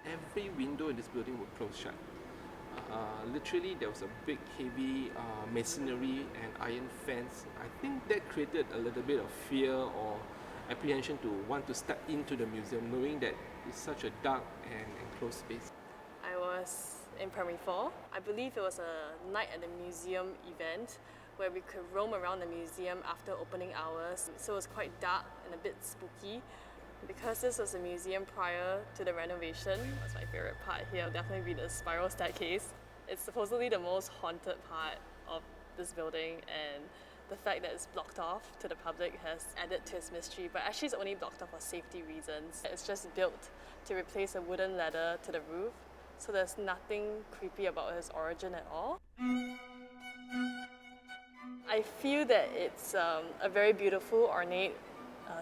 every window in this building would close shut. Literally, there was a big, heavy masonry and iron fence. I think that created a little bit of fear or apprehension to want to step into the museum, knowing that it's such a dark and enclosed space. I was in primary 4. I believe it was a night at the museum event where we could roam around the museum after opening hours. So it was quite dark and a bit spooky. Because this was a museum prior to the renovation, that's my favourite part here, will definitely be the spiral staircase. It's supposedly the most haunted part of this building, and the fact that it's blocked off to the public has added to its mystery, but actually it's only blocked off for safety reasons. It's just built to replace a wooden ladder to the roof, so there's nothing creepy about its origin at all. I feel that it's a very beautiful, ornate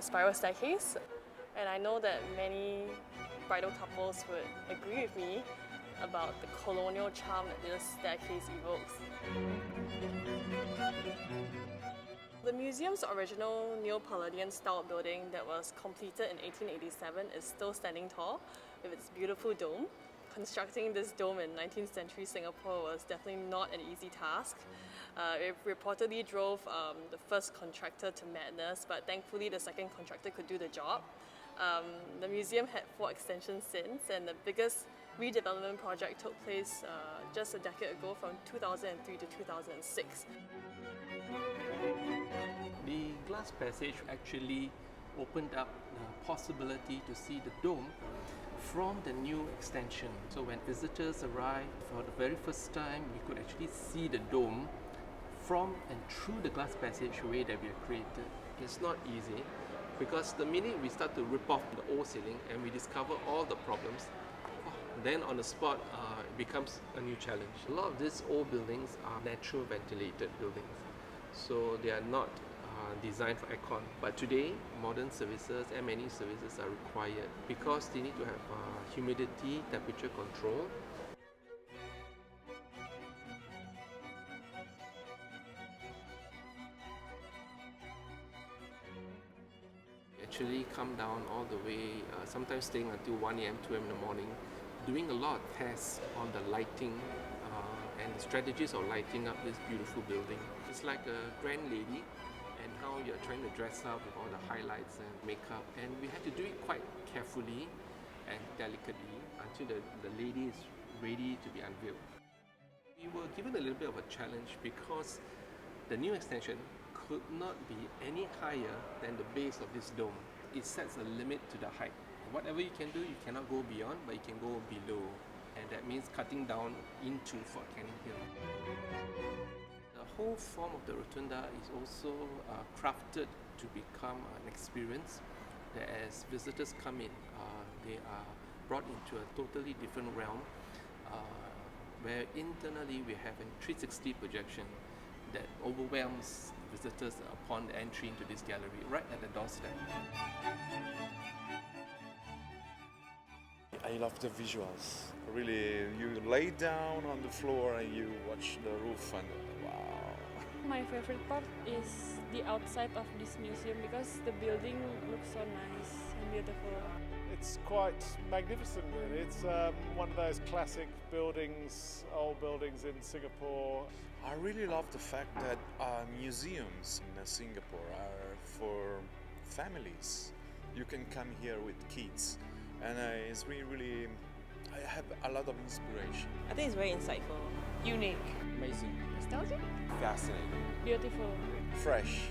spiral staircase. And I know that many bridal couples would agree with me about the colonial charm that this staircase evokes. The museum's original Neo-Palladian style building that was completed in 1887 is still standing tall with its beautiful dome. Constructing this dome in 19th century Singapore was definitely not an easy task. It reportedly drove the first contractor to madness, but thankfully the second contractor could do the job. The museum had 4 extensions since, and the biggest redevelopment project took place just a decade ago from 2003 to 2006. The glass passage actually opened up the possibility to see the dome from the new extension. So when visitors arrived for the very first time, we could actually see the dome from and through the glass passageway that we have created. It's not easy, because the minute we start to rip off the old ceiling and we discover all the problems, then on the spot it becomes a new challenge. A lot of these old buildings are natural ventilated buildings, so they are not designed for aircon. But today, modern services, M&E services are required because they need to have humidity, temperature control. Actually come down all the way, sometimes staying until 1 a.m., 2 a.m. in the morning, doing a lot of tests on the lighting and the strategies of lighting up this beautiful building. It's like a grand lady and how you're trying to dress up with all the highlights and makeup, and we had to do it quite carefully and delicately until the lady is ready to be unveiled. We were given a little bit of a challenge because the new extension could not be any higher than the base of this dome. It sets a limit to the height. Whatever you can do, you cannot go beyond, but you can go below. And that means cutting down into Fort Canning Hill. The whole form of the rotunda is also crafted to become an experience that as visitors come in, they are brought into a totally different realm where internally we have a 360 projection that overwhelms visitors upon the entry into this gallery, right at the doorstep. I love the visuals. Really, you lay down on the floor and you watch the roof and wow. My favorite part is the outside of this museum because the building looks so nice and beautiful. It's quite magnificent, really. It's one of those classic buildings, old buildings in Singapore. I really love the fact that museums in Singapore are for families. You can come here with kids, and it's really, I have a lot of inspiration. I think it's very insightful. Unique, Amazing. nostalgic, Fascinating. beautiful. Fresh.